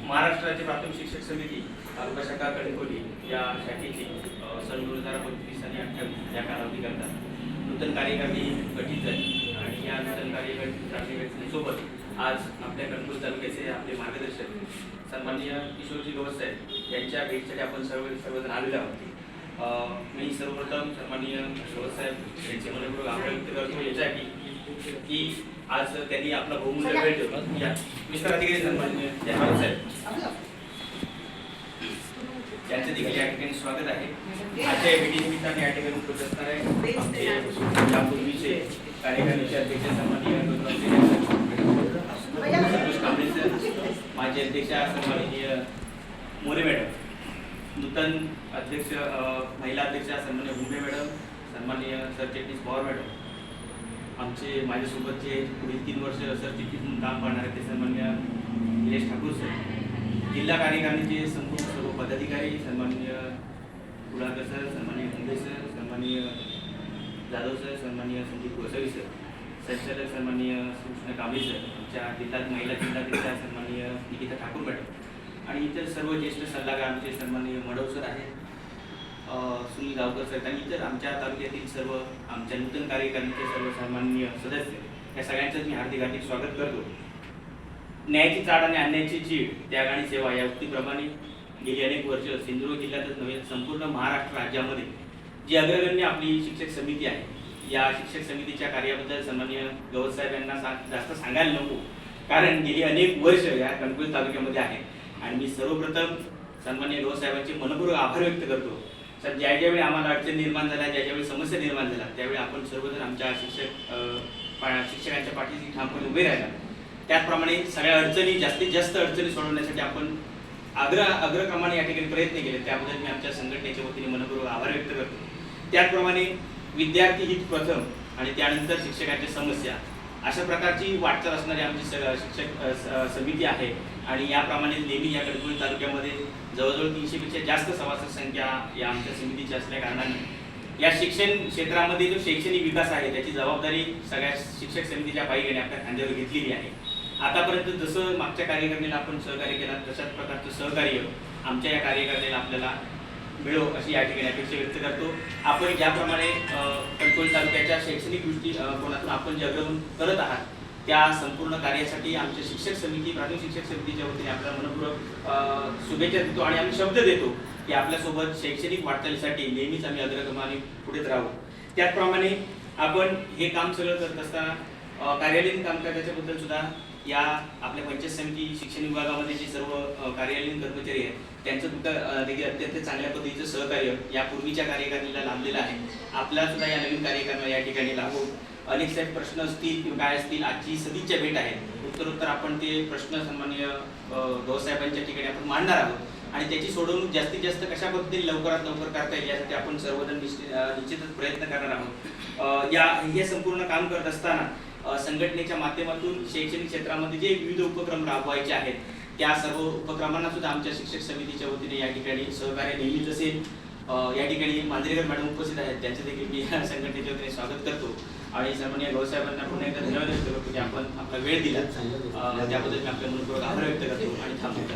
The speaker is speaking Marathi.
महाराष्ट्र राज्य प्राथमिक शिक्षक समिती तालुका शाखा कणकवली या शाखेची सन 2025 आणि 28 या कालावधीकरता नूतन कार्यकारिणी गठीत झाली आणि या नूतन कार्यकारिणीसोबत आज आपल्या कणकवली तालुक्याचे आपले मार्गदर्शक सन्माननीय किशोरजी गवस साहेब यांच्या भेटीसाठी आपण सर्वजण आलेलो आहोत। मी सर्वप्रथम सन्माननीय गवस साहेब यांचे मनपूर्वक आभार व्यक्त करतो याच्यासाठी की आज त्यांनी आपला बहुमूल्य वेळ दिला। या विस्तार अधिकारी सन्माननीय गवस साहेब यांचं देखील या ठिकाणी स्वागत आहे। आजच्या भेटीनिमित्ताने या ठिकाणी उपस्थित असणार आहे यापूर्वीचे कार्यकारिणीचे अध्यक्ष सन्माननीय माजी अध्यक्ष सन्माननीय मोरे मॅडम, नूतन अध्यक्ष महिला अध्यक्ष सन्माननीय भुंबे मॅडम, सन्माननीय सरचिटणीस पवार मॅडम, आमचे माझ्यासोबतचे पुढील 3 वर्ष सरचिटणीस म्हणून काम पाहणारे ते सन्माननीय निलेश ठाकूर सर, जिल्हा कार्यकारिणीचे संपूर्ण सर्व पदाधिकारी सन्माननीय कुडाळकर सर, सन्माननीय मुंबई सर, सन्माननीय जाधव सर, सन्माननीय संदीप गोसावी सर, संचालक सन्माननीय कृष्ण कांबळे सर, आमच्या जिल्ह्यात महिला जिल्हाध्यक्ष सन्माननीय निकिता ठाकूर मॅडम आणि इतर सर्व ज्येष्ठ सल्लागार आमचे सन्माननीय मडव सर आहेत, सुनील गावकर सर आणि इतर आमच्या तालुक्यातील सर्व आमच्या नूतन कार्यकारिणीचे सर्व सन्माननीय सदस्य या सगळ्यांचं मी हार्दिक स्वागत करतो। न्यायाची चाड आणि अन्यायाची चीड, त्याग आणि सेवा या उक्तीप्रमाणे गेली अनेक वर्ष सिंधुदुर्ग जिल्ह्यातच नव्हे संपूर्ण महाराष्ट्र राज्यामध्ये जी अग्रगण्य आपली शिक्षक समिती आहे, या शिक्षक समितीच्या कार्याबद्दल सन्माननीय गवस साहेब यांना जास्त सांगायला नको, कारण गेली अनेक वर्ष या कणकवली तालुक्यामध्ये आहे आणि मी सर्वप्रथम सन्माननीय गवस साहेबांचे मनपूर्वक आभार व्यक्त करतो। सर, ज्यावेळी आम्हाला अडचण निर्माण झाल्या, ज्यावेळी समस्या निर्माण झाल्या, त्यावेळी आपण सर्वजण आमच्या शिक्षकांच्या पाठीशी ठामपणे उभे राहिला। त्याचप्रमाणे सगळ्या अडचणी जास्तीत जास्त अडचणी सोडवण्यासाठी आपण अग्रक्रमाने या ठिकाणी प्रयत्न केले, त्याबद्दल मी आमच्या संघटनेच्या वतीने मनपूर्वक आभार व्यक्त करतो। त्याचप्रमाणे विद्यार्थी हित प्रथम आणि त्यानंतर शिक्षकांच्या समस्या अशा प्रकारची वाटचाल असणारी आमची शिक्षक समिती आहे आणि याप्रमाणे नेहमी या कणकवली तालुक्यामध्ये जवळजवळ 300 पेक्षा जास्त सभासद संख्या या आमच्या समितीची असल्या कारणाने या शिक्षण क्षेत्रामध्ये जो शैक्षणिक विकास आहे त्याची जबाबदारी सगळ्या शिक्षक समितीच्या पायीने आपल्या खांद्यावर घेतलेली आहे। आतापर्यंत जसं मागच्या कार्यकारिणीला आपण सहकार्य केला तशाच प्रकारचं सहकार्य आमच्या या कार्यकारिणीला आपल्याला मिळो अशी या ठिकाणी अपेक्षा व्यक्त करतो। आपण ज्याप्रमाणे कणकवली तालुक्याच्या शैक्षणिक दृष्टिकोनातून आपण जे अग्रगमन करत आहात त्या संपूर्ण कार्यासाठी आमच्या शिक्षक समिती प्राथमिक शिक्षक समितीच्या वतीने आपल्याला मनपूर्वक शुभेच्छा देतो आणि आम्ही शब्द देतो की आपल्यासोबत शैक्षणिक वाटचालीसाठी नेहमीच आम्ही अग्रक्रमाने पुढेच राहू। त्याचप्रमाणे आपण हे काम सगळं करत असताना कार्यालयीन कामकाजाच्याबद्दल सुद्धा या आपल्या पंचायत समिती शिक्षण विभागामध्ये जे सर्व कार्यालयीन कर्मचारी आहेत त्यांचं सुद्धा देखील अत्यंत चांगल्या पद्धतीचं सहकार्य या पूर्वीच्या कार्यकारिणीला लाभलेलं आहे। आपला सुद्धा या नवीन कार्यकारिणीला या ठिकाणी लागू अनेक साहेब प्रश्न असतील किंवा काय असतील, आजची सदिच्छा भेट आहे, उत्तरोत्तर आपण ते प्रश्न सन्माननीय गवस साहेबांच्या ठिकाणी आपण मांडणार आहोत आणि त्याची सोडवणूक जास्तीत जास्त कशा पद्धतीने लवकरात लवकर करता येईल यासाठी आपण सर्वजण निश्चितच प्रयत्न करणार आहोत। हे संपूर्ण काम करत असताना संघटनेच्या माध्यमातून शैक्षणिक क्षेत्रामध्ये जे विविध उपक्रम राबवायचे आहेत त्या सर्व उपक्रमांना सुद्धा आमच्या शिक्षक समितीच्या वतीने या ठिकाणी सहकार्य नेहमीच असेल। या ठिकाणी मांजरेकर मॅडम उपस्थित आहेत, त्यांचे देखील मी संघटनेच्या वतीने स्वागत करतो आणि सन्माननीय गवस साहेबांना पुन्हा एकदा धन्यवाद व्यक्त करतो की आपण आपला वेळ दिला, त्याबद्दल मी आपल्या मनपूर्वक आभार व्यक्त करतो आणि थांबतो।